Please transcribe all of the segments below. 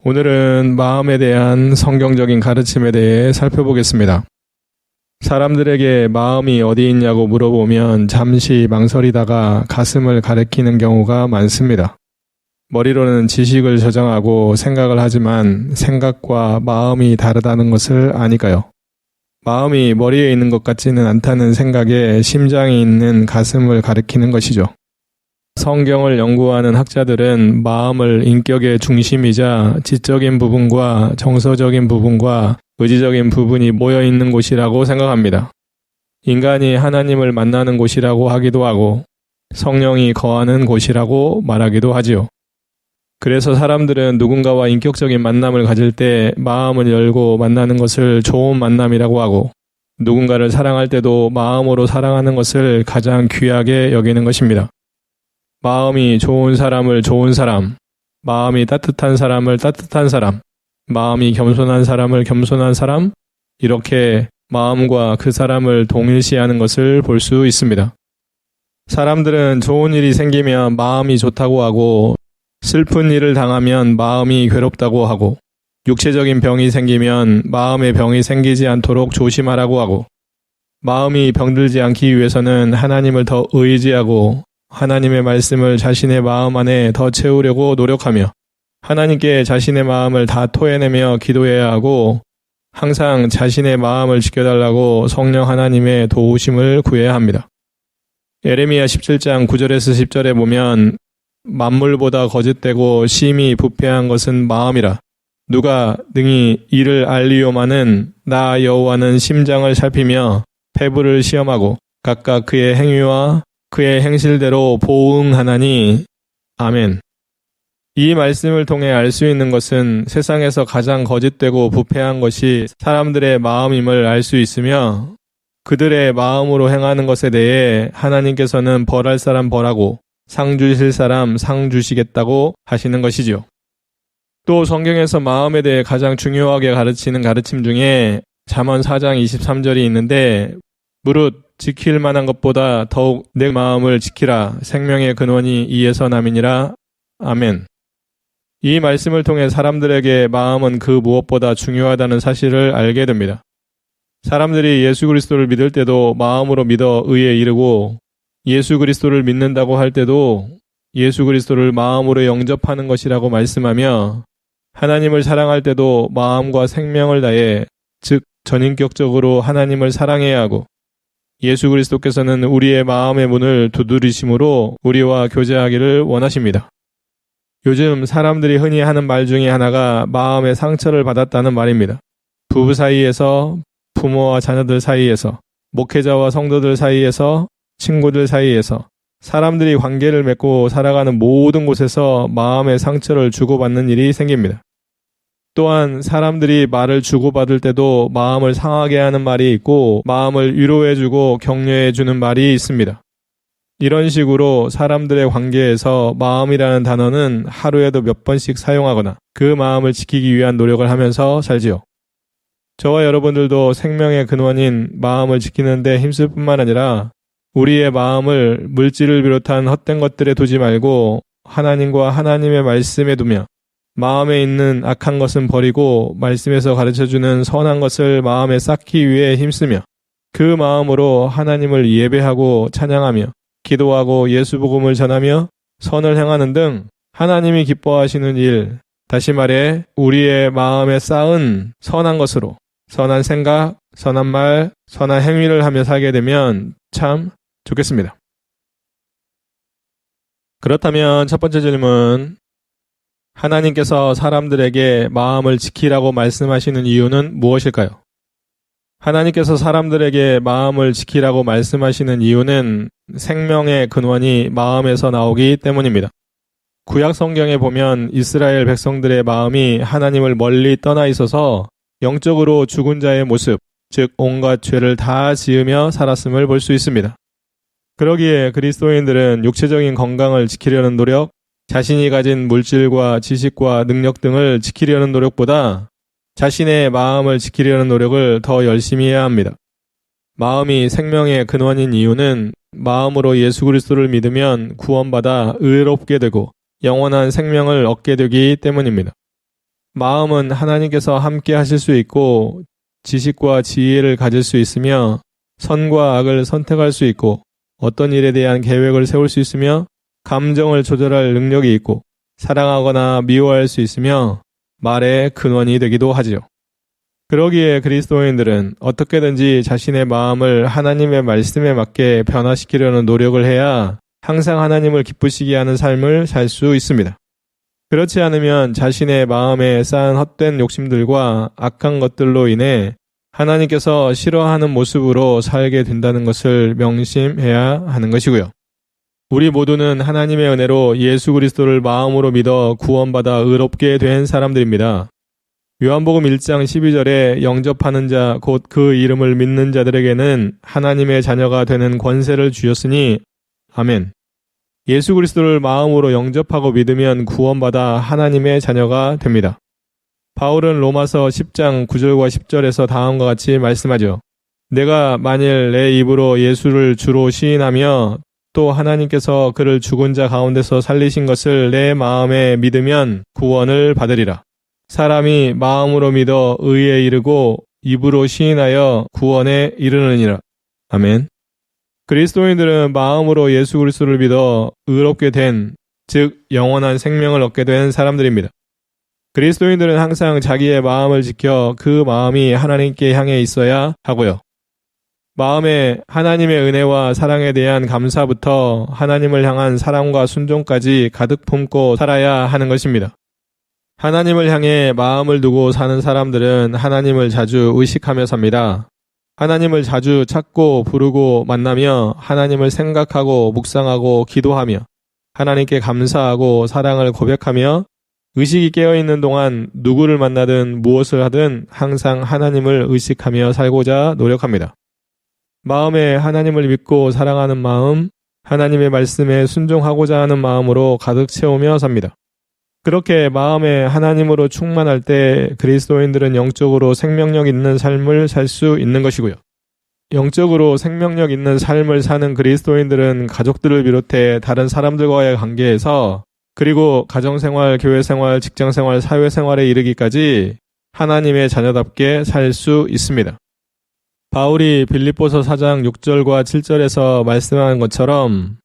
오늘은 마음에 대한 성경적인 가르침에 대해 살펴보겠습니다. 사람들에게 마음이 어디 있냐고 물어보면 잠시 망설이다가 가슴을 가리키는 경우가 많습니다. 머리로는 지식을 저장하고 생각을 하지만 생각과 마음이 다르다는 것을 아니까요. 마음이 머리에 있는 것 같지는 않다는 생각에 심장이 있는 가슴을 가리키는 것이죠. 성경을 연구하는 학자들은 마음을 인격의 중심이자 지적인 부분과 정서적인 부분과 의지적인 부분이 모여 있는 곳이라고 생각합니다. 인간이 하나님을 만나는 곳이라고 하기도 하고 성령이 거하는 곳이라고 말하기도 하지요. 그래서 사람들은 누군가와 인격적인 만남을 가질 때 마음을 열고 만나는 것을 좋은 만남이라고 하고 누군가를 사랑할 때도 마음으로 사랑하는 것을 가장 귀하게 여기는 것입니다. 마음이 좋은 사람을 좋은 사람, 마음이 따뜻한 사람을 따뜻한 사람, 마음이 겸손한 사람을 겸손한 사람, 이렇게 마음과 그 사람을 동일시하는 것을 볼 수 있습니다. 사람들은 좋은 일이 생기면 마음이 좋다고 하고 슬픈 일을 당하면 마음이 괴롭다고 하고 육체적인 병이 생기면 마음의 병이 생기지 않도록 조심하라고 하고 마음이 병들지 않기 위해서는 하나님을 더 의지하고 하나님의 말씀을 자신의 마음 안에 더 채우려고 노력하며 하나님께 자신의 마음을 다 토해내며 기도해야 하고 항상 자신의 마음을 지켜달라고 성령 하나님의 도우심을 구해야 합니다. 예레미야 17장 9절에서 10절에 보면 만물보다 거짓되고 심히 부패한 것은 마음이라. 누가 능히 이를 알리오마는 나 여호와는 심장을 살피며 폐부를 시험하고 각각 그의 행위와 그의 행실대로 보응하나니. 아멘. 이 말씀을 통해 알 수 있는 것은 세상에서 가장 거짓되고 부패한 것이 사람들의 마음임을 알 수 있으며 그들의 마음으로 행하는 것에 대해 하나님께서는 벌할 사람 벌하고 상 주실 사람 상 주시겠다고 하시는 것이죠. 또 성경에서 마음에 대해 가장 중요하게 가르치는 가르침 중에 잠언 4장 23절이 있는데 무릇 지킬 만한 것보다 더욱 내 마음을 지키라. 생명의 근원이 이에서 남이니라. 아멘. 이 말씀을 통해 사람들에게 마음은 그 무엇보다 중요하다는 사실을 알게 됩니다. 사람들이 예수 그리스도를 믿을 때도 마음으로 믿어 의에 이르고 예수 그리스도를 믿는다고 할 때도 예수 그리스도를 마음으로 영접하는 것이라고 말씀하며 하나님을 사랑할 때도 마음과 생명을 다해 즉 전인격적으로 하나님을 사랑해야 하고 예수 그리스도께서는 우리의 마음의 문을 두드리심으로 우리와 교제하기를 원하십니다. 요즘 사람들이 흔히 하는 말 중에 하나가 마음의 상처를 받았다는 말입니다. 부부 사이에서, 부모와 자녀들 사이에서, 목회자와 성도들 사이에서, 친구들 사이에서 사람들이 관계를 맺고 살아가는 모든 곳에서 마음의 상처를 주고받는 일이 생깁니다. 또한 사람들이 말을 주고받을 때도 마음을 상하게 하는 말이 있고 마음을 위로해주고 격려해주는 말이 있습니다. 이런 식으로 사람들의 관계에서 마음이라는 단어는 하루에도 몇 번씩 사용하거나 그 마음을 지키기 위한 노력을 하면서 살지요. 저와 여러분들도 생명의 근원인 마음을 지키는 데 힘쓸 뿐만 아니라 우리의 마음을 물질을 비롯한 헛된 것들에 두지 말고 하나님과 하나님의 말씀에 두며 마음에 있는 악한 것은 버리고 말씀에서 가르쳐주는 선한 것을 마음에 쌓기 위해 힘쓰며 그 마음으로 하나님을 예배하고 찬양하며 기도하고 예수 복음을 전하며 선을 행하는 등 하나님이 기뻐하시는 일, 다시 말해 우리의 마음에 쌓은 선한 것으로 선한 생각, 선한 말, 선한 행위를 하며 살게 되면 참 좋겠습니다. 그렇다면 첫 번째 질문, 하나님께서 사람들에게 마음을 지키라고 말씀하시는 이유는 무엇일까요? 하나님께서 사람들에게 마음을 지키라고 말씀하시는 이유는 생명의 근원이 마음에서 나오기 때문입니다. 구약 성경에 보면 이스라엘 백성들의 마음이 하나님을 멀리 떠나 있어서 영적으로 죽은 자의 모습, 즉 온갖 죄를 다 지으며 살았음을 볼 수 있습니다. 그러기에 그리스도인들은 육체적인 건강을 지키려는 노력, 자신이 가진 물질과 지식과 능력 등을 지키려는 노력보다 자신의 마음을 지키려는 노력을 더 열심히 해야 합니다. 마음이 생명의 근원인 이유는 마음으로 예수 그리스도를 믿으면 구원받아 의롭게 되고 영원한 생명을 얻게 되기 때문입니다. 마음은 하나님께서 함께 하실 수 있고 지식과 지혜를 가질 수 있으며 선과 악을 선택할 수 있고 어떤 일에 대한 계획을 세울 수 있으며 감정을 조절할 능력이 있고 사랑하거나 미워할 수 있으며 말의 근원이 되기도 하지요. 그러기에 그리스도인들은 어떻게든지 자신의 마음을 하나님의 말씀에 맞게 변화시키려는 노력을 해야 항상 하나님을 기쁘시게 하는 삶을 살 수 있습니다. 그렇지 않으면 자신의 마음에 쌓은 헛된 욕심들과 악한 것들로 인해 하나님께서 싫어하는 모습으로 살게 된다는 것을 명심해야 하는 것이고요. 우리 모두는 하나님의 은혜로 예수 그리스도를 마음으로 믿어 구원받아 의롭게 된 사람들입니다. 요한복음 1장 12절에 영접하는 자 곧 그 이름을 믿는 자들에게는 하나님의 자녀가 되는 권세를 주셨으니 아멘. 예수 그리스도를 마음으로 영접하고 믿으면 구원받아 하나님의 자녀가 됩니다. 바울은 로마서 10장 9절과 10절에서 다음과 같이 말씀하죠. 내가 만일 내 입으로 예수를 주로 시인하며 또 하나님께서 그를 죽은 자 가운데서 살리신 것을 내 마음에 믿으면 구원을 받으리라. 사람이 마음으로 믿어 의에 이르고 입으로 시인하여 구원에 이르느니라. 아멘. 그리스도인들은 마음으로 예수 그리스도를 믿어 의롭게 된, 즉 영원한 생명을 얻게 된 사람들입니다. 그리스도인들은 항상 자기의 마음을 지켜 그 마음이 하나님께 향해 있어야 하고요. 마음에 하나님의 은혜와 사랑에 대한 감사부터 하나님을 향한 사랑과 순종까지 가득 품고 살아야 하는 것입니다. 하나님을 향해 마음을 두고 사는 사람들은 하나님을 자주 의식하며 삽니다. 하나님을 자주 찾고 부르고 만나며 하나님을 생각하고 묵상하고 기도하며 하나님께 감사하고 사랑을 고백하며 의식이 깨어있는 동안 누구를 만나든 무엇을 하든 항상 하나님을 의식하며 살고자 노력합니다. 마음에 하나님을 믿고 사랑하는 마음, 하나님의 말씀에 순종하고자 하는 마음으로 가득 채우며 삽니다. 그렇게 마음에 하나님으로 충만할 때 그리스도인들은 영적으로 생명력 있는 삶을 살 수 있는 것이고요. 영적으로 생명력 있는 삶을 사는 그리스도인들은 가족들을 비롯해 다른 사람들과의 관계에서 그리고 가정생활, 교회생활, 직장생활, 사회생활에 이르기까지 하나님의 자녀답게 살 수 있습니다. 바울이 빌립보서 4장 6절과 7절에서 말씀하는 것처럼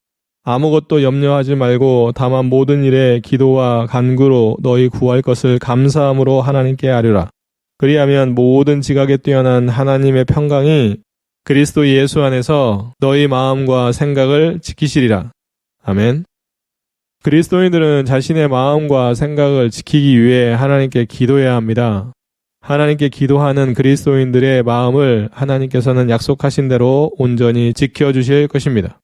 아무것도 염려하지 말고 다만 모든 일에 기도와 간구로 너희 구할 것을 감사함으로 하나님께 아뢰라. 그리하면 모든 지각에 뛰어난 하나님의 평강이 그리스도 예수 안에서 너희 마음과 생각을 지키시리라. 아멘. 그리스도인들은 자신의 마음과 생각을 지키기 위해 하나님께 기도해야 합니다. 하나님께 기도하는 그리스도인들의 마음을 하나님께서는 약속하신 대로 온전히 지켜주실 것입니다.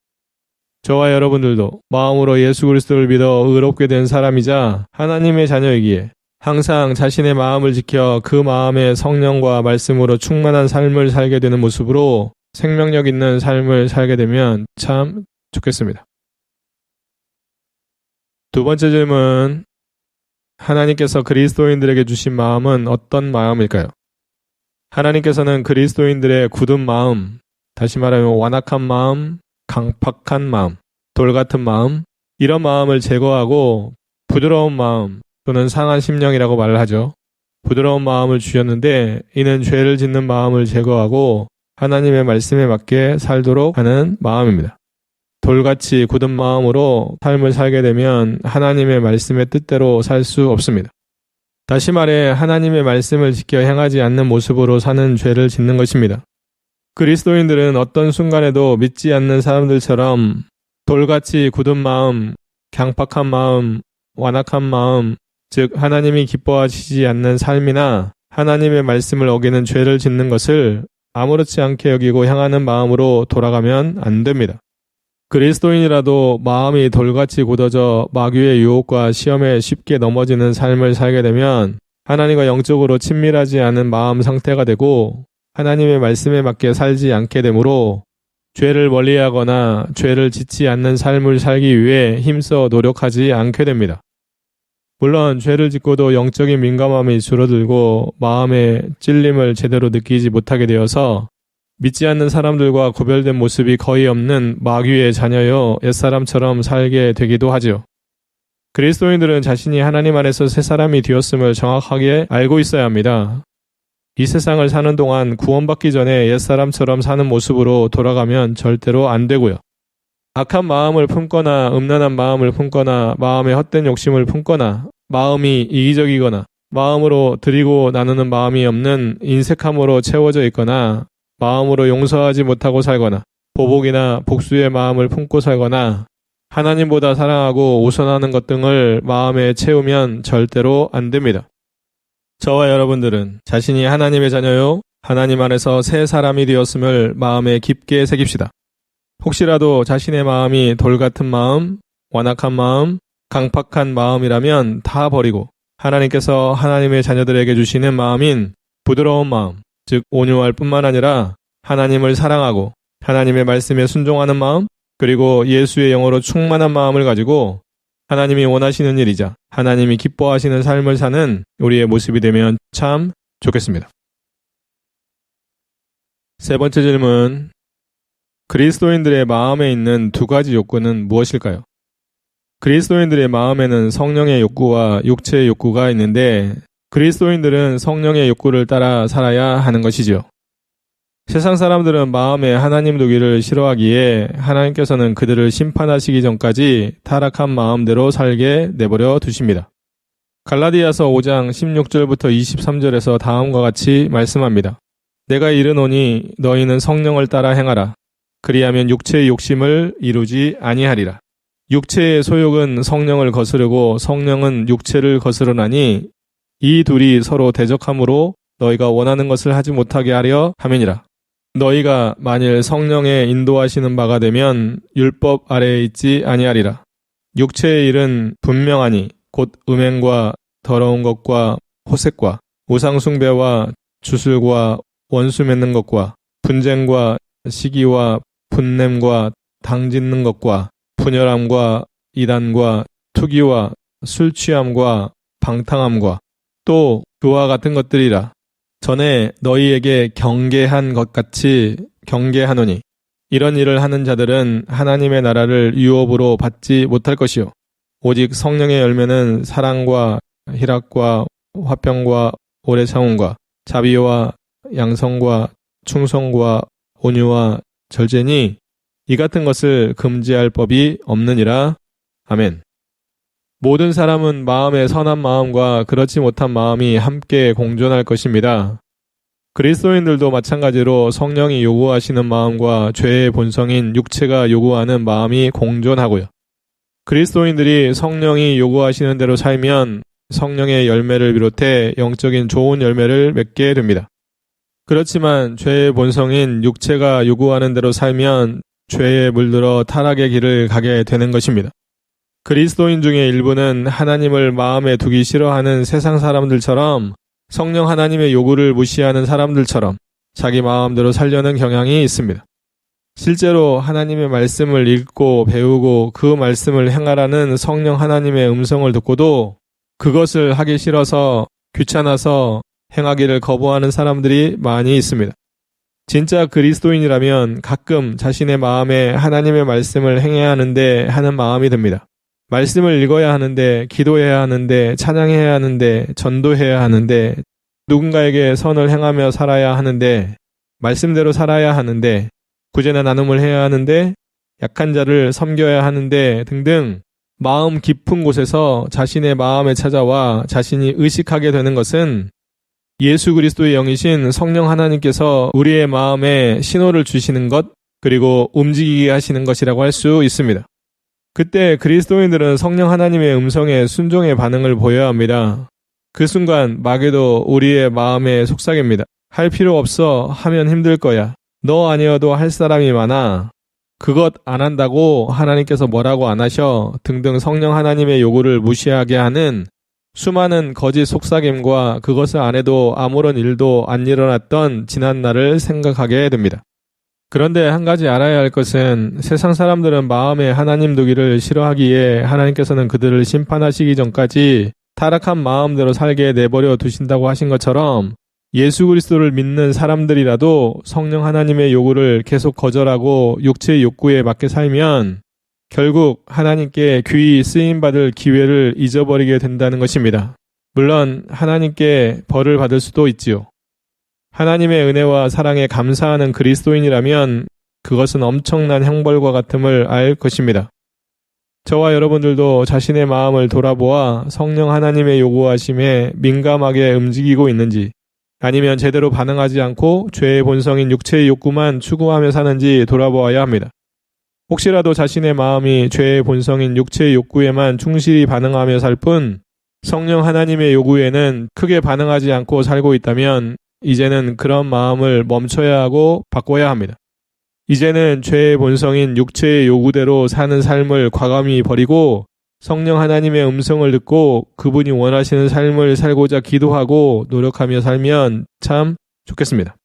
저와 여러분들도 마음으로 예수 그리스도를 믿어 의롭게 된 사람이자 하나님의 자녀이기에 항상 자신의 마음을 지켜 그 마음의 성령과 말씀으로 충만한 삶을 살게 되는 모습으로 생명력 있는 삶을 살게 되면 참 좋겠습니다. 두 번째 질문, 하나님께서 그리스도인들에게 주신 마음은 어떤 마음일까요? 하나님께서는 그리스도인들의 굳은 마음, 다시 말하면 완악한 마음, 강팍한 마음, 돌 같은 마음, 이런 마음을 제거하고 부드러운 마음 또는 상한 심령이라고 말을 하죠. 부드러운 마음을 주셨는데 이는 죄를 짓는 마음을 제거하고 하나님의 말씀에 맞게 살도록 하는 마음입니다. 돌같이 굳은 마음으로 삶을 살게 되면 하나님의 말씀의 뜻대로 살 수 없습니다. 다시 말해 하나님의 말씀을 지켜 행하지 않는 모습으로 사는 죄를 짓는 것입니다. 그리스도인들은 어떤 순간에도 믿지 않는 사람들처럼 돌같이 굳은 마음, 강팍한 마음, 완악한 마음, 즉 하나님이 기뻐하시지 않는 삶이나 하나님의 말씀을 어기는 죄를 짓는 것을 아무렇지 않게 여기고 향하는 마음으로 돌아가면 안 됩니다. 그리스도인이라도 마음이 돌같이 굳어져 마귀의 유혹과 시험에 쉽게 넘어지는 삶을 살게 되면 하나님과 영적으로 친밀하지 않은 마음 상태가 되고 하나님의 말씀에 맞게 살지 않게 되므로 죄를 멀리하거나 죄를 짓지 않는 삶을 살기 위해 힘써 노력하지 않게 됩니다. 물론 죄를 짓고도 영적인 민감함이 줄어들고 마음의 찔림을 제대로 느끼지 못하게 되어서 믿지 않는 사람들과 구별된 모습이 거의 없는 마귀의 자녀여 옛사람처럼 살게 되기도 하지요. 그리스도인들은 자신이 하나님 안에서 새 사람이 되었음을 정확하게 알고 있어야 합니다. 이 세상을 사는 동안 구원받기 전에 옛사람처럼 사는 모습으로 돌아가면 절대로 안 되고요. 악한 마음을 품거나 음란한 마음을 품거나 마음의 헛된 욕심을 품거나 마음이 이기적이거나 마음으로 드리고 나누는 마음이 없는 인색함으로 채워져 있거나 마음으로 용서하지 못하고 살거나 보복이나 복수의 마음을 품고 살거나 하나님보다 사랑하고 우선하는 것 등을 마음에 채우면 절대로 안 됩니다. 저와 여러분들은 자신이 하나님의 자녀요, 하나님 안에서 새 사람이 되었음을 마음에 깊게 새깁시다. 혹시라도 자신의 마음이 돌 같은 마음, 완악한 마음, 강팍한 마음이라면 다 버리고 하나님께서 하나님의 자녀들에게 주시는 마음인 부드러운 마음, 즉 온유할 뿐만 아니라 하나님을 사랑하고 하나님의 말씀에 순종하는 마음, 그리고 예수의 영으로 충만한 마음을 가지고 하나님이 원하시는 일이자 하나님이 기뻐하시는 삶을 사는 우리의 모습이 되면 참 좋겠습니다. 세 번째 질문, 그리스도인들의 마음에 있는 두 가지 욕구는 무엇일까요? 그리스도인들의 마음에는 성령의 욕구와 육체의 욕구가 있는데 그리스도인들은 성령의 욕구를 따라 살아야 하는 것이지요. 세상 사람들은 마음에 하나님 두기를 싫어하기에 하나님께서는 그들을 심판하시기 전까지 타락한 마음대로 살게 내버려 두십니다. 갈라디아서 5장 16절부터 23절에서 다음과 같이 말씀합니다. 내가 이르노니 너희는 성령을 따라 행하라. 그리하면 육체의 욕심을 이루지 아니하리라. 육체의 소욕은 성령을 거스르고 성령은 육체를 거스르나니 이 둘이 서로 대적함으로 너희가 원하는 것을 하지 못하게 하려 함이니라. 너희가 만일 성령의 인도하시는 바가 되면 율법 아래에 있지 아니하리라. 육체의 일은 분명하니 곧 음행과 더러운 것과 호색과 우상숭배와 주술과 원수 맺는 것과 분쟁과 시기와 분냄과 당짓는 것과 분열함과 이단과 투기와 술 취함과 방탕함과 또 그와 같은 것들이라. 전에 너희에게 경계한 것 같이 경계하노니 이런 일을 하는 자들은 하나님의 나라를 유업으로 받지 못할 것이요 오직 성령의 열매는 사랑과 희락과 화평과 오래 참음과 자비와 양성과 충성과 온유와 절제니 이 같은 것을 금지할 법이 없느니라. 아멘. 모든 사람은 마음의 선한 마음과 그렇지 못한 마음이 함께 공존할 것입니다. 그리스도인들도 마찬가지로 성령이 요구하시는 마음과 죄의 본성인 육체가 요구하는 마음이 공존하고요. 그리스도인들이 성령이 요구하시는 대로 살면 성령의 열매를 비롯해 영적인 좋은 열매를 맺게 됩니다. 그렇지만 죄의 본성인 육체가 요구하는 대로 살면 죄에 물들어 타락의 길을 가게 되는 것입니다. 그리스도인 중에 일부는 하나님을 마음에 두기 싫어하는 세상 사람들처럼 성령 하나님의 요구를 무시하는 사람들처럼 자기 마음대로 살려는 경향이 있습니다. 실제로 하나님의 말씀을 읽고 배우고 그 말씀을 행하라는 성령 하나님의 음성을 듣고도 그것을 하기 싫어서 귀찮아서 행하기를 거부하는 사람들이 많이 있습니다. 진짜 그리스도인이라면 가끔 자신의 마음에 하나님의 말씀을 행해야 하는데 하는 마음이 듭니다. 말씀을 읽어야 하는데, 기도해야 하는데, 찬양해야 하는데, 전도해야 하는데, 누군가에게 선을 행하며 살아야 하는데, 말씀대로 살아야 하는데, 구제나 나눔을 해야 하는데, 약한 자를 섬겨야 하는데 등등 마음 깊은 곳에서 자신의 마음에 찾아와 자신이 의식하게 되는 것은 예수 그리스도의 영이신 성령 하나님께서 우리의 마음에 신호를 주시는 것, 그리고 움직이게 하시는 것이라고 할 수 있습니다. 그때 그리스도인들은 성령 하나님의 음성에 순종의 반응을 보여야 합니다. 그 순간 마귀도 우리의 마음에 속삭입니다. 할 필요 없어. 하면 힘들 거야. 너 아니어도 할 사람이 많아. 그것 안 한다고 하나님께서 뭐라고 안 하셔. 등등 성령 하나님의 요구를 무시하게 하는 수많은 거짓 속삭임과 그것을 안 해도 아무런 일도 안 일어났던 지난 날을 생각하게 됩니다. 그런데 한 가지 알아야 할 것은 세상 사람들은 마음에 하나님 두기를 싫어하기에 하나님께서는 그들을 심판하시기 전까지 타락한 마음대로 살게 내버려 두신다고 하신 것처럼 예수 그리스도를 믿는 사람들이라도 성령 하나님의 요구를 계속 거절하고 육체의 욕구에 맞게 살면 결국 하나님께 귀히 쓰임받을 기회를 잊어버리게 된다는 것입니다. 물론 하나님께 벌을 받을 수도 있지요. 하나님의 은혜와 사랑에 감사하는 그리스도인이라면 그것은 엄청난 형벌과 같음을 알 것입니다. 저와 여러분들도 자신의 마음을 돌아보아 성령 하나님의 요구하심에 민감하게 움직이고 있는지, 아니면 제대로 반응하지 않고 죄의 본성인 육체의 욕구만 추구하며 사는지 돌아보아야 합니다. 혹시라도 자신의 마음이 죄의 본성인 육체의 욕구에만 충실히 반응하며 살 뿐 성령 하나님의 요구에는 크게 반응하지 않고 살고 있다면 이제는 그런 마음을 멈춰야 하고 바꿔야 합니다. 이제는 죄의 본성인 육체의 요구대로 사는 삶을 과감히 버리고 성령 하나님의 음성을 듣고 그분이 원하시는 삶을 살고자 기도하고 노력하며 살면 참 좋겠습니다.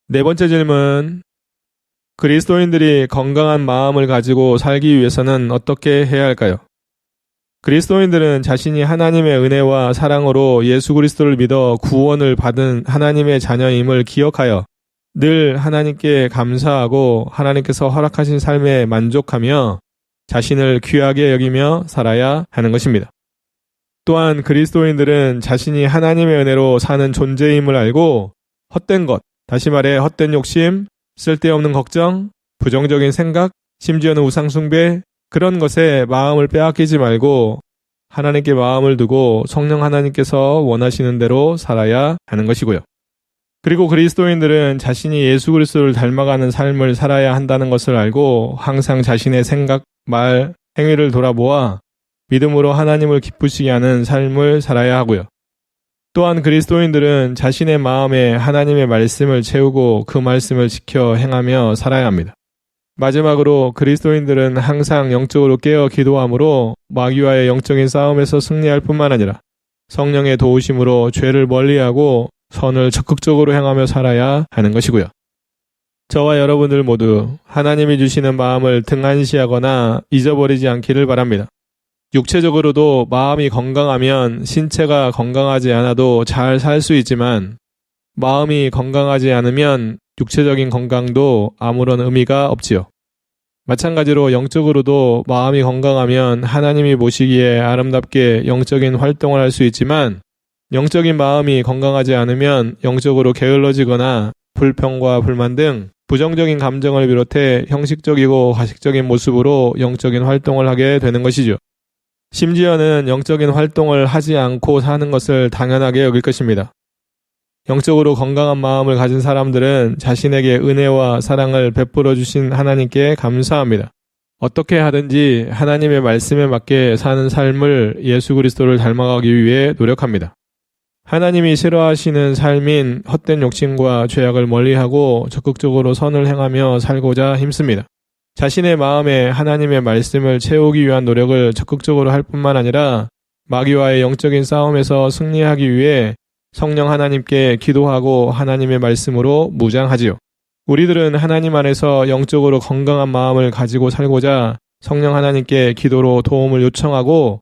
네 번째 질문. 그리스도인들이 건강한 마음을 가지고 살기 위해서는 어떻게 해야 할까요? 그리스도인들은 자신이 하나님의 은혜와 사랑으로 예수 그리스도를 믿어 구원을 받은 하나님의 자녀임을 기억하여 늘 하나님께 감사하고 하나님께서 허락하신 삶에 만족하며 자신을 귀하게 여기며 살아야 하는 것입니다. 또한 그리스도인들은 자신이 하나님의 은혜로 사는 존재임을 알고 헛된 것, 다시 말해 헛된 욕심, 쓸데없는 걱정, 부정적인 생각, 심지어는 우상숭배, 그런 것에 마음을 빼앗기지 말고 하나님께 마음을 두고 성령 하나님께서 원하시는 대로 살아야 하는 것이고요. 그리고 그리스도인들은 자신이 예수 그리스도를 닮아가는 삶을 살아야 한다는 것을 알고 항상 자신의 생각, 말, 행위를 돌아보아 믿음으로 하나님을 기쁘시게 하는 삶을 살아야 하고요. 또한 그리스도인들은 자신의 마음에 하나님의 말씀을 채우고 그 말씀을 지켜 행하며 살아야 합니다. 마지막으로 그리스도인들은 항상 영적으로 깨어 기도함으로 마귀와의 영적인 싸움에서 승리할 뿐만 아니라 성령의 도우심으로 죄를 멀리하고 선을 적극적으로 행하며 살아야 하는 것이고요. 저와 여러분들 모두 하나님이 주시는 마음을 등한시하거나 잊어버리지 않기를 바랍니다. 육체적으로도 마음이 건강하면 신체가 건강하지 않아도 잘 살 수 있지만 마음이 건강하지 않으면 육체적인 건강도 아무런 의미가 없지요. 마찬가지로 영적으로도 마음이 건강하면 하나님이 보시기에 아름답게 영적인 활동을 할 수 있지만 영적인 마음이 건강하지 않으면 영적으로 게을러지거나 불평과 불만 등 부정적인 감정을 비롯해 형식적이고 가식적인 모습으로 영적인 활동을 하게 되는 것이죠. 심지어는 영적인 활동을 하지 않고 사는 것을 당연하게 여길 것입니다. 영적으로 건강한 마음을 가진 사람들은 자신에게 은혜와 사랑을 베풀어 주신 하나님께 감사합니다. 어떻게 하든지 하나님의 말씀에 맞게 사는 삶을 예수 그리스도를 닮아가기 위해 노력합니다. 하나님이 싫어하시는 삶인 헛된 욕심과 죄악을 멀리하고 적극적으로 선을 행하며 살고자 힘씁니다. 자신의 마음에 하나님의 말씀을 채우기 위한 노력을 적극적으로 할 뿐만 아니라 마귀와의 영적인 싸움에서 승리하기 위해 성령 하나님께 기도하고 하나님의 말씀으로 무장하지요. 우리들은 하나님 안에서 영적으로 건강한 마음을 가지고 살고자 성령 하나님께 기도로 도움을 요청하고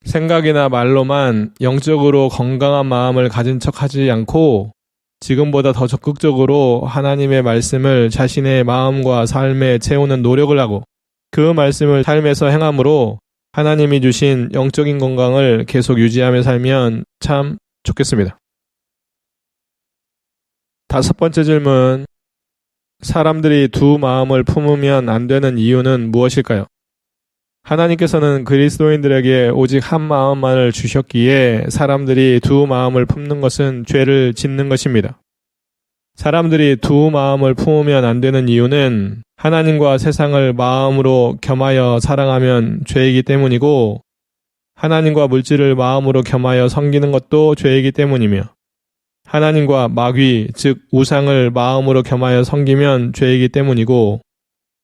생각이나 말로만 영적으로 건강한 마음을 가진 척하지 않고 지금보다 더 적극적으로 하나님의 말씀을 자신의 마음과 삶에 채우는 노력을 하고 그 말씀을 삶에서 행함으로 하나님이 주신 영적인 건강을 계속 유지하며 살면 참 좋겠습니다. 다섯 번째 질문. 사람들이 두 마음을 품으면 안 되는 이유는 무엇일까요? 하나님께서는 그리스도인들에게 오직 한 마음만을 주셨기에 사람들이 두 마음을 품는 것은 죄를 짓는 것입니다. 사람들이 두 마음을 품으면 안 되는 이유는 하나님과 세상을 마음으로 겸하여 사랑하면 죄이기 때문이고 하나님과 물질을 마음으로 겸하여 섬기는 것도 죄이기 때문이며 하나님과 마귀, 즉 우상을 마음으로 겸하여 섬기면 죄이기 때문이고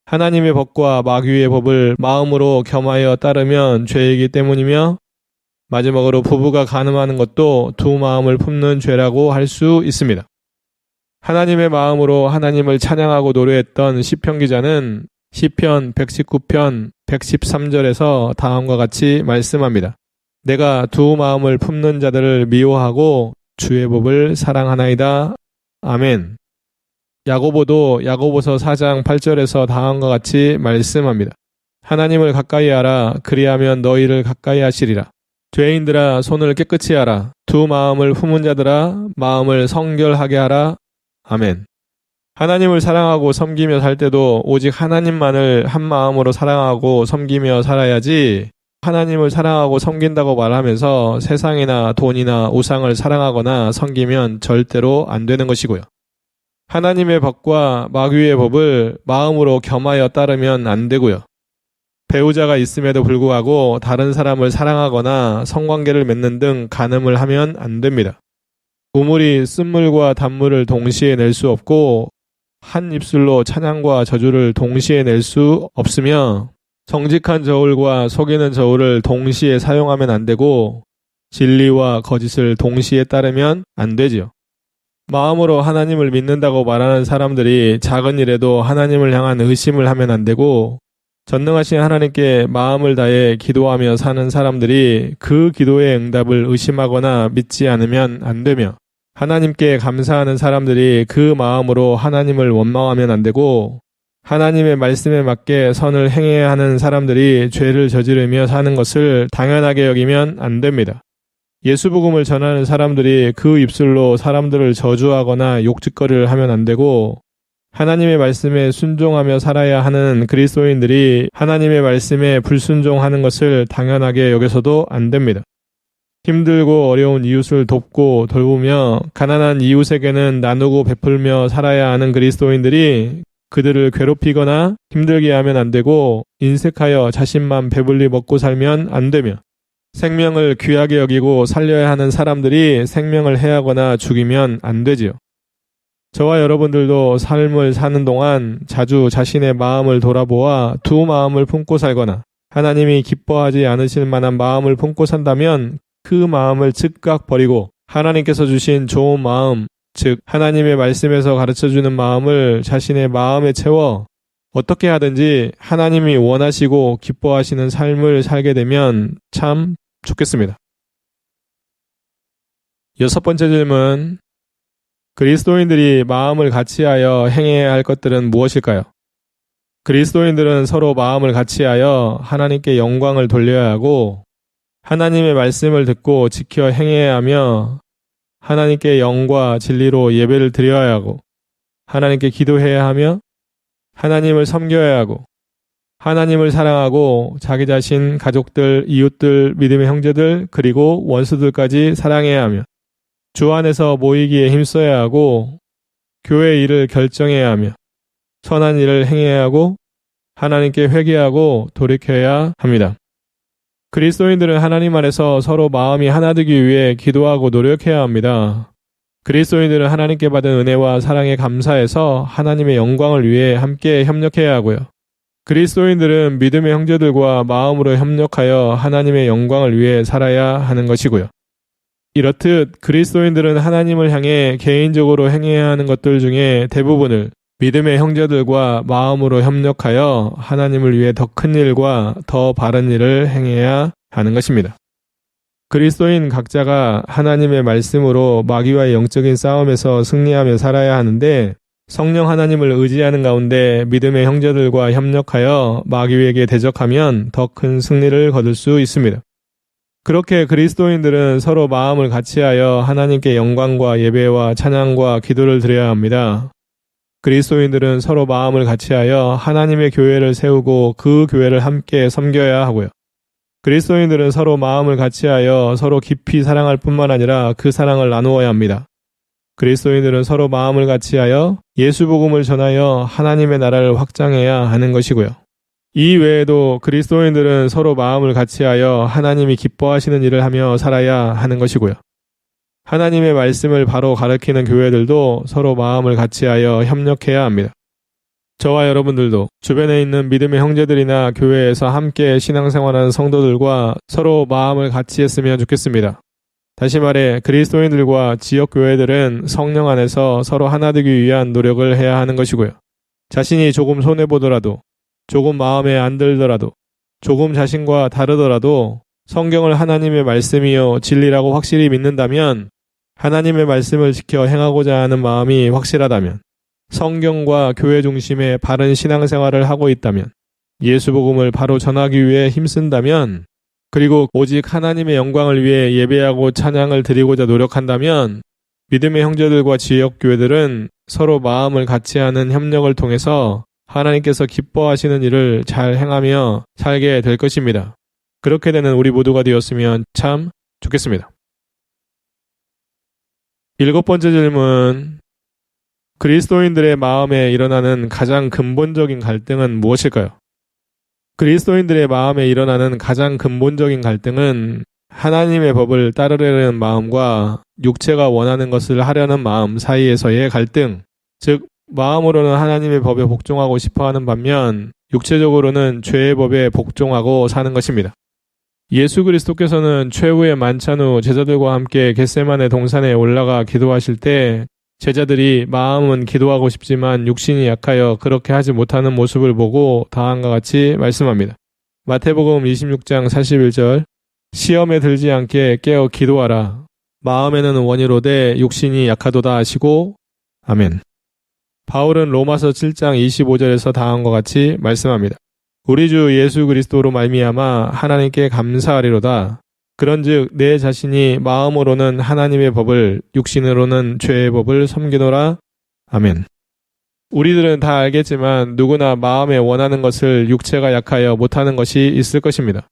하나님의 법과 마귀의 법을 마음으로 겸하여 따르면 죄이기 때문이며 마지막으로 부부가 간음하는 것도 두 마음을 품는 죄라고 할 수 있습니다. 하나님의 마음으로 하나님을 찬양하고 노래했던 시편 기자는 시편 119편 113절에서 다음과 같이 말씀합니다. 내가 두 마음을 품는 자들을 미워하고 주의 법을 사랑하나이다. 아멘. 야고보도 야고보서 4장 8절에서 다음과 같이 말씀합니다. 하나님을 가까이 하라. 그리하면 너희를 가까이 하시리라. 죄인들아 손을 깨끗이 하라. 두 마음을 품은 자들아 마음을 성결하게 하라. 아멘. 하나님을 사랑하고 섬기며 살 때도 오직 하나님만을 한 마음으로 사랑하고 섬기며 살아야지, 하나님을 사랑하고 섬긴다고 말하면서 세상이나 돈이나 우상을 사랑하거나 섬기면 절대로 안 되는 것이고요. 하나님의 법과 마귀의 법을 마음으로 겸하여 따르면 안 되고요. 배우자가 있음에도 불구하고 다른 사람을 사랑하거나 성관계를 맺는 등 간음을 하면 안 됩니다. 우물이 쓴물과 단물을 동시에 낼 수 없고 한 입술로 찬양과 저주를 동시에 낼 수 없으며 정직한 저울과 속이는 저울을 동시에 사용하면 안 되고 진리와 거짓을 동시에 따르면 안 되지요. 마음으로 하나님을 믿는다고 말하는 사람들이 작은 일에도 하나님을 향한 의심을 하면 안 되고, 전능하신 하나님께 마음을 다해 기도하며 사는 사람들이 그 기도의 응답을 의심하거나 믿지 않으면 안 되며, 하나님께 감사하는 사람들이 그 마음으로 하나님을 원망하면 안 되고, 하나님의 말씀에 맞게 선을 행해야 하는 사람들이 죄를 저지르며 사는 것을 당연하게 여기면 안 됩니다. 예수 복음을 전하는 사람들이 그 입술로 사람들을 저주하거나 욕짓거리를 하면 안 되고, 하나님의 말씀에 순종하며 살아야 하는 그리스도인들이 하나님의 말씀에 불순종하는 것을 당연하게 여겨서도 안 됩니다. 힘들고 어려운 이웃을 돕고 돌보며 가난한 이웃에게는 나누고 베풀며 살아야 하는 그리스도인들이 그들을 괴롭히거나 힘들게 하면 안 되고, 인색하여 자신만 배불리 먹고 살면 안 되며, 생명을 귀하게 여기고 살려야 하는 사람들이 생명을 해하거나 죽이면 안 되지요. 저와 여러분들도 삶을 사는 동안 자주 자신의 마음을 돌아보아 두 마음을 품고 살거나 하나님이 기뻐하지 않으실 만한 마음을 품고 산다면 그 마음을 즉각 버리고 하나님께서 주신 좋은 마음, 즉 하나님의 말씀에서 가르쳐주는 마음을 자신의 마음에 채워 어떻게 하든지 하나님이 원하시고 기뻐하시는 삶을 살게 되면 참 좋겠습니다. 여섯 번째 질문, 그리스도인들이 마음을 같이하여 행해야 할 것들은 무엇일까요? 그리스도인들은 서로 마음을 같이하여 하나님께 영광을 돌려야 하고, 하나님의 말씀을 듣고 지켜 행해야 하며, 하나님께 영과 진리로 예배를 드려야 하고, 하나님께 기도해야 하며, 하나님을 섬겨야 하고, 하나님을 사랑하고 자기 자신, 가족들, 이웃들, 믿음의 형제들, 그리고 원수들까지 사랑해야 하며, 주 안에서 모이기에 힘써야 하고, 교회 일을 결정해야 하며, 선한 일을 행해야 하고, 하나님께 회개하고 돌이켜야 합니다. 그리스도인들은 하나님 안에서 서로 마음이 하나 되기 위해 기도하고 노력해야 합니다. 그리스도인들은 하나님께 받은 은혜와 사랑에 감사해서 하나님의 영광을 위해 함께 협력해야 하고요. 그리스도인들은 믿음의 형제들과 마음으로 협력하여 하나님의 영광을 위해 살아야 하는 것이고요. 이렇듯 그리스도인들은 하나님을 향해 개인적으로 행해야 하는 것들 중에 대부분을 믿음의 형제들과 마음으로 협력하여 하나님을 위해 더 큰 일과 더 바른 일을 행해야 하는 것입니다. 그리스도인 각자가 하나님의 말씀으로 마귀와의 영적인 싸움에서 승리하며 살아야 하는데, 성령 하나님을 의지하는 가운데 믿음의 형제들과 협력하여 마귀에게 대적하면 더 큰 승리를 거둘 수 있습니다. 그렇게 그리스도인들은 서로 마음을 같이하여 하나님께 영광과 예배와 찬양과 기도를 드려야 합니다. 그리스도인들은 서로 마음을 같이하여 하나님의 교회를 세우고 그 교회를 함께 섬겨야 하고요. 그리스도인들은 서로 마음을 같이하여 서로 깊이 사랑할 뿐만 아니라 그 사랑을 나누어야 합니다. 그리스도인들은 서로 마음을 같이하여 예수 복음을 전하여 하나님의 나라를 확장해야 하는 것이고요. 이 외에도 그리스도인들은 서로 마음을 같이하여 하나님이 기뻐하시는 일을 하며 살아야 하는 것이고요. 하나님의 말씀을 바로 가르치는 교회들도 서로 마음을 같이하여 협력해야 합니다. 저와 여러분들도 주변에 있는 믿음의 형제들이나 교회에서 함께 신앙생활하는 성도들과 서로 마음을 같이 했으면 좋겠습니다. 다시 말해 그리스도인들과 지역교회들은 성령 안에서 서로 하나 되기 위한 노력을 해야 하는 것이고요. 자신이 조금 손해보더라도, 조금 마음에 안 들더라도, 조금 자신과 다르더라도 성경을 하나님의 말씀이요 진리라고 확실히 믿는다면, 하나님의 말씀을 지켜 행하고자 하는 마음이 확실하다면, 성경과 교회 중심의 바른 신앙생활을 하고 있다면, 예수 복음을 바로 전하기 위해 힘쓴다면, 그리고 오직 하나님의 영광을 위해 예배하고 찬양을 드리고자 노력한다면 믿음의 형제들과 지역교회들은 서로 마음을 같이 하는 협력을 통해서 하나님께서 기뻐하시는 일을 잘 행하며 살게 될 것입니다. 그렇게 되는 우리 모두가 되었으면 참 좋겠습니다. 7번째 질문. 그리스도인들의 마음에 일어나는 가장 근본적인 갈등은 무엇일까요? 그리스도인들의 마음에 일어나는 가장 근본적인 갈등은 하나님의 법을 따르려는 마음과 육체가 원하는 것을 하려는 마음 사이에서의 갈등, 즉 마음으로는 하나님의 법에 복종하고 싶어하는 반면 육체적으로는 죄의 법에 복종하고 사는 것입니다. 예수 그리스도께서는 최후의 만찬 후 제자들과 함께 겟세마네 동산에 올라가 기도하실 때 제자들이 마음은 기도하고 싶지만 육신이 약하여 그렇게 하지 못하는 모습을 보고 다음과 같이 말씀합니다. 마태복음 26장 41절 시험에 들지 않게 깨어 기도하라. 마음에는 원이로되 육신이 약하도다 하시고 아멘. 바울은 로마서 7장 25절에서 다음과 같이 말씀합니다. 우리 주 예수 그리스도로 말미암아 하나님께 감사하리로다. 그런즉 내 자신이 마음으로는 하나님의 법을 육신으로는 죄의 법을 섬기노라. 아멘. 우리들은 다 알겠지만 누구나 마음에 원하는 것을 육체가 약하여 못하는 것이 있을 것입니다.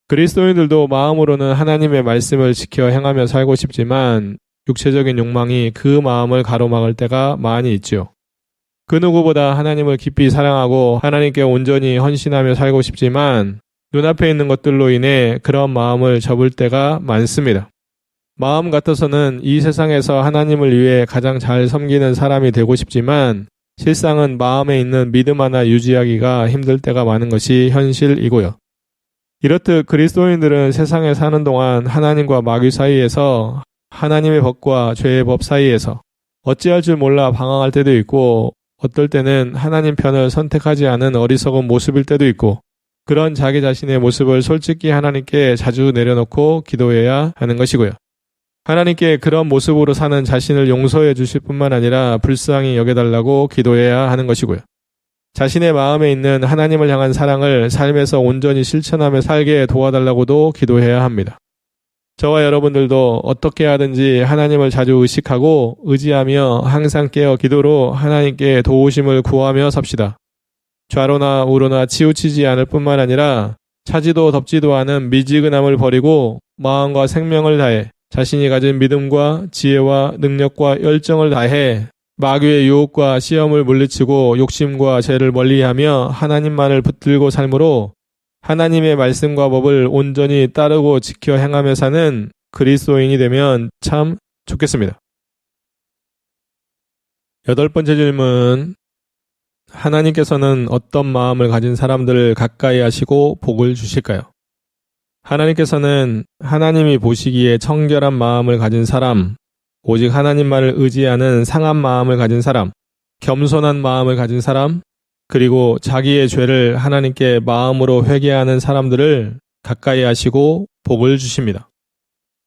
그리스도인들도 마음으로는 하나님의 말씀을 지켜 행하며 살고 싶지만 육체적인 욕망이 그 마음을 가로막을 때가 많이 있지요. 그 누구보다 하나님을 깊이 사랑하고 하나님께 온전히 헌신하며 살고 싶지만 눈앞에 있는 것들로 인해 그런 마음을 접을 때가 많습니다. 마음 같아서는 이 세상에서 하나님을 위해 가장 잘 섬기는 사람이 되고 싶지만 실상은 마음에 있는 믿음 하나 유지하기가 힘들 때가 많은 것이 현실이고요. 이렇듯 그리스도인들은 세상에 사는 동안 하나님과 마귀 사이에서 하나님의 법과 죄의 법 사이에서 어찌할 줄 몰라 방황할 때도 있고 어떨 때는 하나님 편을 선택하지 않은 어리석은 모습일 때도 있고 그런 자기 자신의 모습을 솔직히 하나님께 자주 내려놓고 기도해야 하는 것이고요. 하나님께 그런 모습으로 사는 자신을 용서해 주실 뿐만 아니라 불쌍히 여겨달라고 기도해야 하는 것이고요. 자신의 마음에 있는 하나님을 향한 사랑을 삶에서 온전히 실천하며 살게 도와달라고도 기도해야 합니다. 저와 여러분들도 어떻게 하든지 하나님을 자주 의식하고 의지하며 항상 깨어 기도로 하나님께 도우심을 구하며 삽시다. 좌로나 우로나 치우치지 않을 뿐만 아니라 차지도 덥지도 않은 미지근함을 버리고 마음과 생명을 다해 자신이 가진 믿음과 지혜와 능력과 열정을 다해 마귀의 유혹과 시험을 물리치고 욕심과 죄를 멀리하며 하나님만을 붙들고 삶으로 하나님의 말씀과 법을 온전히 따르고 지켜 행하며 사는 그리스도인이 되면 참 좋겠습니다. 8번째 질문. 하나님께서는 어떤 마음을 가진 사람들을 가까이 하시고 복을 주실까요? 하나님께서는 하나님이 보시기에 청결한 마음을 가진 사람, 오직 하나님만을 의지하는 상한 마음을 가진 사람, 겸손한 마음을 가진 사람, 그리고 자기의 죄를 하나님께 마음으로 회개하는 사람들을 가까이 하시고 복을 주십니다.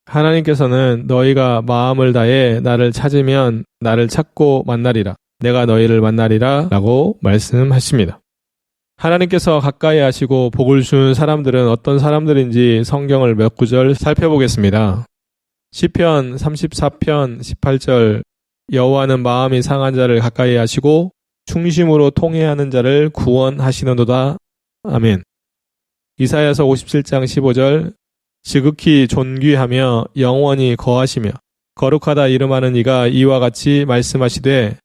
하나님께서는 너희가 마음을 다해 나를 찾으면 나를 찾고 만나리라. 내가 너희를 만나리라 라고 말씀하십니다. 하나님께서 가까이 하시고 복을 주는 사람들은 어떤 사람들인지 성경을 몇 구절 살펴보겠습니다. 시편 34편 18절 여호와는 마음이 상한 자를 가까이 하시고 충심으로 통회하는 자를 구원하시는도다. 아멘. 이사야서 57장 15절 지극히 존귀하며 영원히 거하시며 거룩하다 이름하는 이가 이와 같이 말씀하시되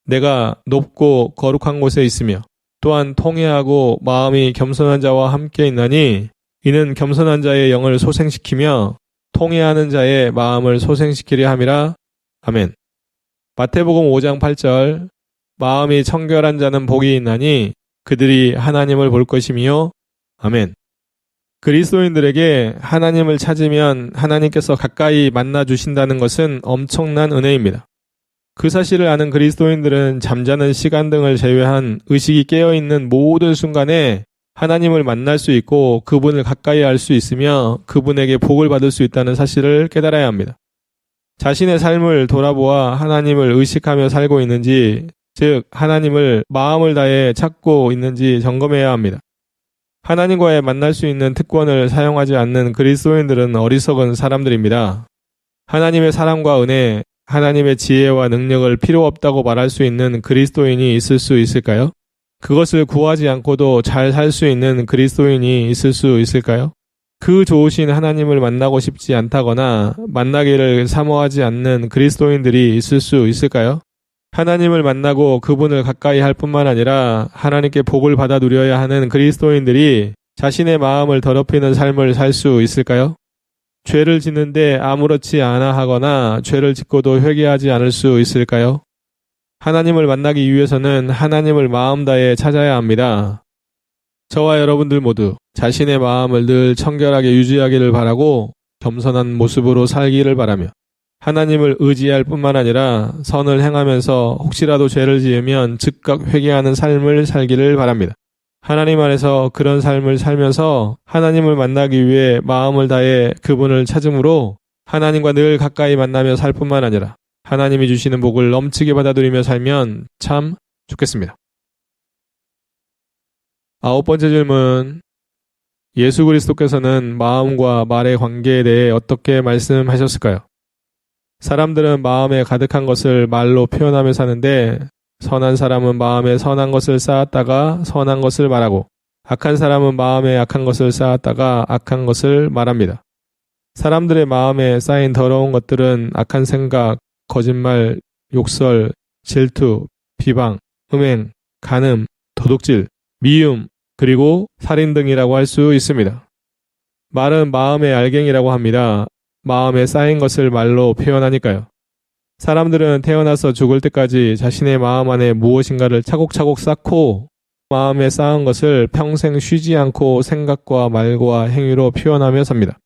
내가 높고 거룩한 곳에 있으며 또한 통회하고 마음이 겸손한 자와 함께 있나니 이는 겸손한 자의 영을 소생시키며 통회하는 자의 마음을 소생시키려 함이라. 아멘. 마태복음 5장 8절 마음이 청결한 자는 복이 있나니 그들이 하나님을 볼 것이며. 아멘. 그리스도인들에게 하나님을 찾으면 하나님께서 가까이 만나 주신다는 것은 엄청난 은혜입니다. 그 사실을 아는 그리스도인들은 잠자는 시간 등을 제외한 의식이 깨어있는 모든 순간에 하나님을 만날 수 있고 그분을 가까이 할 수 있으며 그분에게 복을 받을 수 있다는 사실을 깨달아야 합니다. 자신의 삶을 돌아보아 하나님을 의식하며 살고 있는지 즉 하나님을 마음을 다해 찾고 있는지 점검해야 합니다. 하나님과의 만날 수 있는 특권을 사용하지 않는 그리스도인들은 어리석은 사람들입니다. 하나님의 사랑과 은혜, 하나님의 지혜와 능력을 필요 없다고 말할 수 있는 그리스도인이 있을 수 있을까요? 그것을 구하지 않고도 잘 살 수 있는 그리스도인이 있을 수 있을까요? 그 좋으신 하나님을 만나고 싶지 않다거나 만나기를 사모하지 않는 그리스도인들이 있을 수 있을까요? 하나님을 만나고 그분을 가까이 할 뿐만 아니라 하나님께 복을 받아 누려야 하는 그리스도인들이 자신의 마음을 더럽히는 삶을 살 수 있을까요? 죄를 짓는데 아무렇지 않아 하거나 죄를 짓고도 회개하지 않을 수 있을까요? 하나님을 만나기 위해서는 하나님을 마음 다해 찾아야 합니다. 저와 여러분들 모두 자신의 마음을 늘 청결하게 유지하기를 바라고 겸손한 모습으로 살기를 바라며 하나님을 의지할 뿐만 아니라 선을 행하면서 혹시라도 죄를 지으면 즉각 회개하는 삶을 살기를 바랍니다. 하나님 안에서 그런 삶을 살면서 하나님을 만나기 위해 마음을 다해 그분을 찾음으로 하나님과 늘 가까이 만나며 살 뿐만 아니라 하나님이 주시는 복을 넘치게 받아들이며 살면 참 좋겠습니다. 9번째 질문. 예수 그리스도께서는 마음과 말의 관계에 대해 어떻게 말씀하셨을까요? 사람들은 마음에 가득한 것을 말로 표현하며 사는데 선한 사람은 마음에 선한 것을 쌓았다가 선한 것을 말하고 악한 사람은 마음에 악한 것을 쌓았다가 악한 것을 말합니다. 사람들의 마음에 쌓인 더러운 것들은 악한 생각, 거짓말, 욕설, 질투, 비방, 음행, 간음, 도둑질, 미움, 그리고 살인 등이라고 할 수 있습니다. 말은 마음의 알갱이라고 합니다. 마음에 쌓인 것을 말로 표현하니까요. 사람들은 태어나서 죽을 때까지 자신의 마음 안에 무엇인가를 차곡차곡 쌓고 마음에 쌓은 것을 평생 쉬지 않고 생각과 말과 행위로 표현하며 삽니다.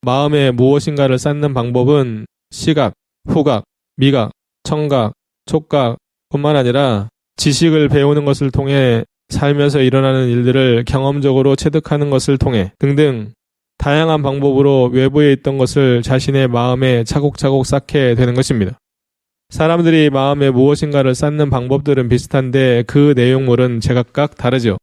마음에 무엇인가를 쌓는 방법은 시각, 후각, 미각, 청각, 촉각 뿐만 아니라 지식을 배우는 것을 통해 살면서 일어나는 일들을 경험적으로 체득하는 것을 통해 등등 다양한 방법으로 외부에 있던 것을 자신의 마음에 차곡차곡 쌓게 되는 것입니다. 사람들이 마음에 무엇인가를 쌓는 방법들은 비슷한데 그 내용물은 제각각 다르죠.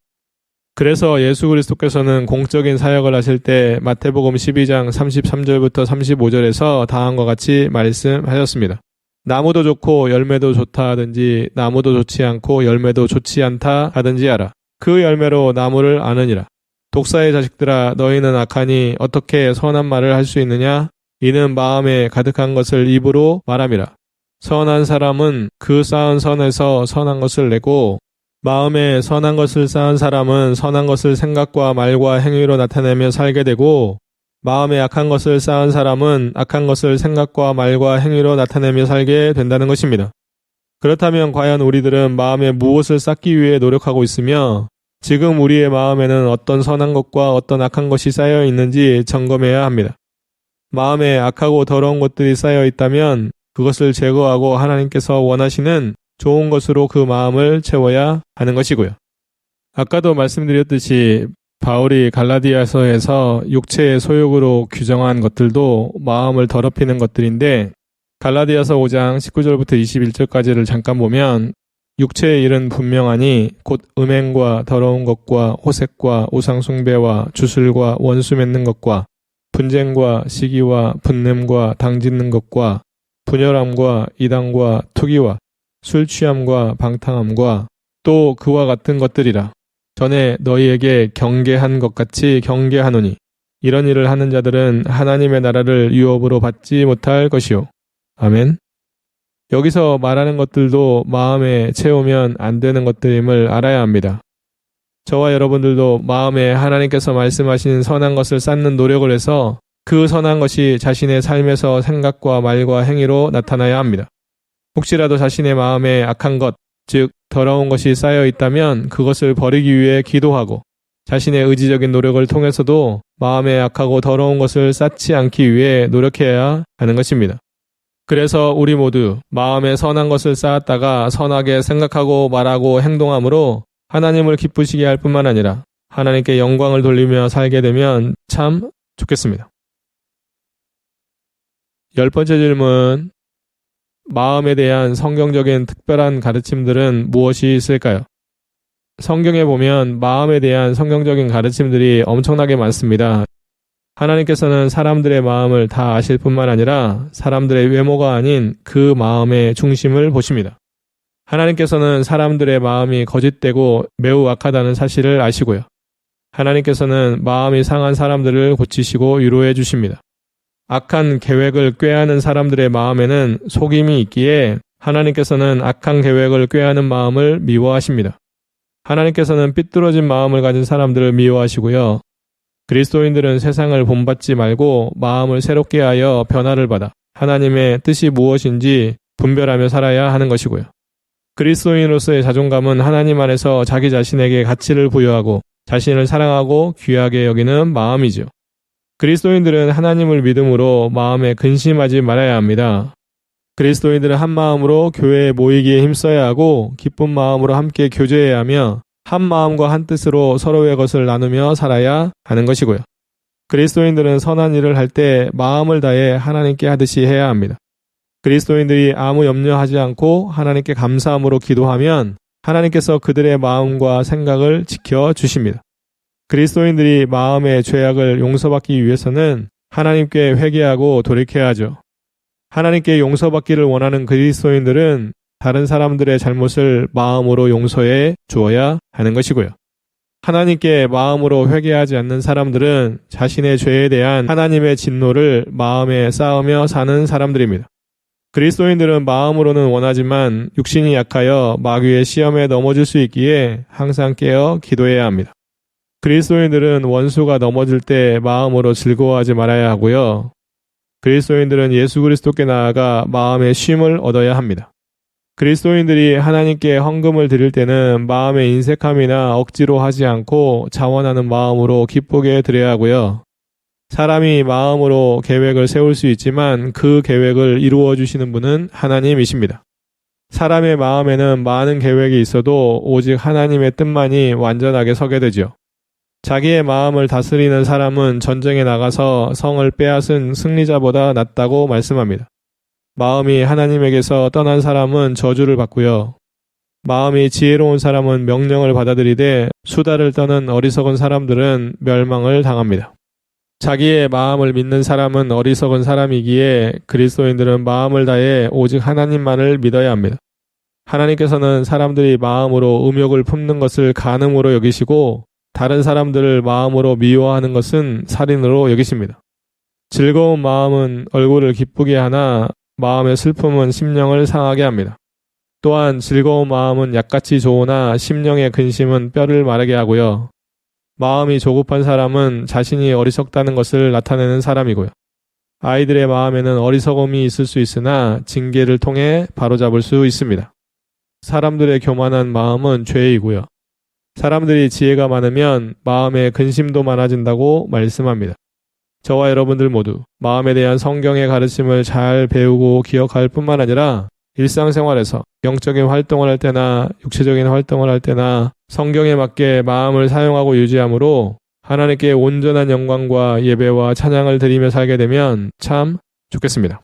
그래서 예수 그리스도께서는 공적인 사역을 하실 때 마태복음 12장 33절부터 35절에서 다음과 같이 말씀하셨습니다. 나무도 좋고 열매도 좋다 하든지 나무도 좋지 않고 열매도 좋지 않다 하든지 하라. 그 열매로 나무를 아느니라. 독사의 자식들아 너희는 악하니 어떻게 선한 말을 할 수 있느냐? 이는 마음에 가득한 것을 입으로 말함이라. 선한 사람은 그 쌓은 선에서 선한 것을 내고 마음에 선한 것을 쌓은 사람은 선한 것을 생각과 말과 행위로 나타내며 살게 되고 마음에 악한 것을 쌓은 사람은 악한 것을 생각과 말과 행위로 나타내며 살게 된다는 것입니다. 그렇다면 과연 우리들은 마음에 무엇을 쌓기 위해 노력하고 있으며 지금 우리의 마음에는 어떤 선한 것과 어떤 악한 것이 쌓여 있는지 점검해야 합니다. 마음에 악하고 더러운 것들이 쌓여 있다면 그것을 제거하고 하나님께서 원하시는 좋은 것으로 그 마음을 채워야 하는 것이고요. 아까도 말씀드렸듯이 바울이 갈라디아서에서 육체의 소욕으로 규정한 것들도 마음을 더럽히는 것들인데 갈라디아서 5장 19절부터 21절까지를 잠깐 보면 육체의 일은 분명하니 곧 음행과 더러운 것과 호색과 우상숭배와 주술과 원수 맺는 것과 분쟁과 시기와 분냄과 당짓는 것과 분열함과 이단과 투기와 술 취함과 방탕함과 또 그와 같은 것들이라. 전에 너희에게 경계한 것 같이 경계하노니 이런 일을 하는 자들은 하나님의 나라를 유업으로 받지 못할 것이요. 아멘. 여기서 말하는 것들도 마음에 채우면 안 되는 것들임을 알아야 합니다. 저와 여러분들도 마음에 하나님께서 말씀하신 선한 것을 쌓는 노력을 해서 그 선한 것이 자신의 삶에서 생각과 말과 행위로 나타나야 합니다. 혹시라도 자신의 마음에 악한 것, 즉 더러운 것이 쌓여 있다면 그것을 버리기 위해 기도하고 자신의 의지적인 노력을 통해서도 마음에 악하고 더러운 것을 쌓지 않기 위해 노력해야 하는 것입니다. 그래서 우리 모두 마음에 선한 것을 쌓았다가 선하게 생각하고 말하고 행동함으로 하나님을 기쁘시게 할 뿐만 아니라 하나님께 영광을 돌리며 살게 되면 참 좋겠습니다. 10번째 질문. 마음에 대한 성경적인 특별한 가르침들은 무엇이 있을까요? 성경에 보면 마음에 대한 성경적인 가르침들이 엄청나게 많습니다. 하나님께서는 사람들의 마음을 다 아실 뿐만 아니라 사람들의 외모가 아닌 그 마음의 중심을 보십니다. 하나님께서는 사람들의 마음이 거짓되고 매우 악하다는 사실을 아시고요. 하나님께서는 마음이 상한 사람들을 고치시고 위로해 주십니다. 악한 계획을 꾀하는 사람들의 마음에는 속임이 있기에 하나님께서는 악한 계획을 꾀하는 마음을 미워하십니다. 하나님께서는 삐뚤어진 마음을 가진 사람들을 미워하시고요. 그리스도인들은 세상을 본받지 말고 마음을 새롭게 하여 변화를 받아 하나님의 뜻이 무엇인지 분별하며 살아야 하는 것이고요. 그리스도인으로서의 자존감은 하나님 안에서 자기 자신에게 가치를 부여하고 자신을 사랑하고 귀하게 여기는 마음이죠. 그리스도인들은 하나님을 믿음으로 마음에 근심하지 말아야 합니다. 그리스도인들은 한 마음으로 교회에 모이기에 힘써야 하고 기쁜 마음으로 함께 교제해야 하며 한 마음과 한 뜻으로 서로의 것을 나누며 살아야 하는 것이고요. 그리스도인들은 선한 일을 할 때 마음을 다해 하나님께 하듯이 해야 합니다. 그리스도인들이 아무 염려하지 않고 하나님께 감사함으로 기도하면 하나님께서 그들의 마음과 생각을 지켜주십니다. 그리스도인들이 마음의 죄악을 용서받기 위해서는 하나님께 회개하고 돌이켜야 하죠. 하나님께 용서받기를 원하는 그리스도인들은 다른 사람들의 잘못을 마음으로 용서해 주어야 하는 것이고요. 하나님께 마음으로 회개하지 않는 사람들은 자신의 죄에 대한 하나님의 진노를 마음에 쌓으며 사는 사람들입니다. 그리스도인들은 마음으로는 원하지만 육신이 약하여 마귀의 시험에 넘어질 수 있기에 항상 깨어 기도해야 합니다. 그리스도인들은 원수가 넘어질 때 마음으로 즐거워하지 말아야 하고요. 그리스도인들은 예수 그리스도께 나아가 마음의 쉼을 얻어야 합니다. 그리스도인들이 하나님께 헌금을 드릴 때는 마음의 인색함이나 억지로 하지 않고 자원하는 마음으로 기쁘게 드려야 하고요. 사람이 마음으로 계획을 세울 수 있지만 그 계획을 이루어 주시는 분은 하나님이십니다. 사람의 마음에는 많은 계획이 있어도 오직 하나님의 뜻만이 완전하게 서게 되죠. 자기의 마음을 다스리는 사람은 전쟁에 나가서 성을 빼앗은 승리자보다 낫다고 말씀합니다. 마음이 하나님에게서 떠난 사람은 저주를 받고요. 마음이 지혜로운 사람은 명령을 받아들이되 수다를 떠는 어리석은 사람들은 멸망을 당합니다. 자기의 마음을 믿는 사람은 어리석은 사람이기에 그리스도인들은 마음을 다해 오직 하나님만을 믿어야 합니다. 하나님께서는 사람들이 마음으로 음욕을 품는 것을 간음으로 여기시고 다른 사람들을 마음으로 미워하는 것은 살인으로 여기십니다. 즐거운 마음은 얼굴을 기쁘게 하나 마음의 슬픔은 심령을 상하게 합니다. 또한 즐거운 마음은 약같이 좋으나 심령의 근심은 뼈를 마르게 하고요. 마음이 조급한 사람은 자신이 어리석다는 것을 나타내는 사람이고요. 아이들의 마음에는 어리석음이 있을 수 있으나 징계를 통해 바로잡을 수 있습니다. 사람들의 교만한 마음은 죄이고요. 사람들이 지혜가 많으면 마음의 근심도 많아진다고 말씀합니다. 저와 여러분들 모두 마음에 대한 성경의 가르침을 잘 배우고 기억할 뿐만 아니라 일상생활에서 영적인 활동을 할 때나 육체적인 활동을 할 때나 성경에 맞게 마음을 사용하고 유지함으로 하나님께 온전한 영광과 예배와 찬양을 드리며 살게 되면 참 좋겠습니다.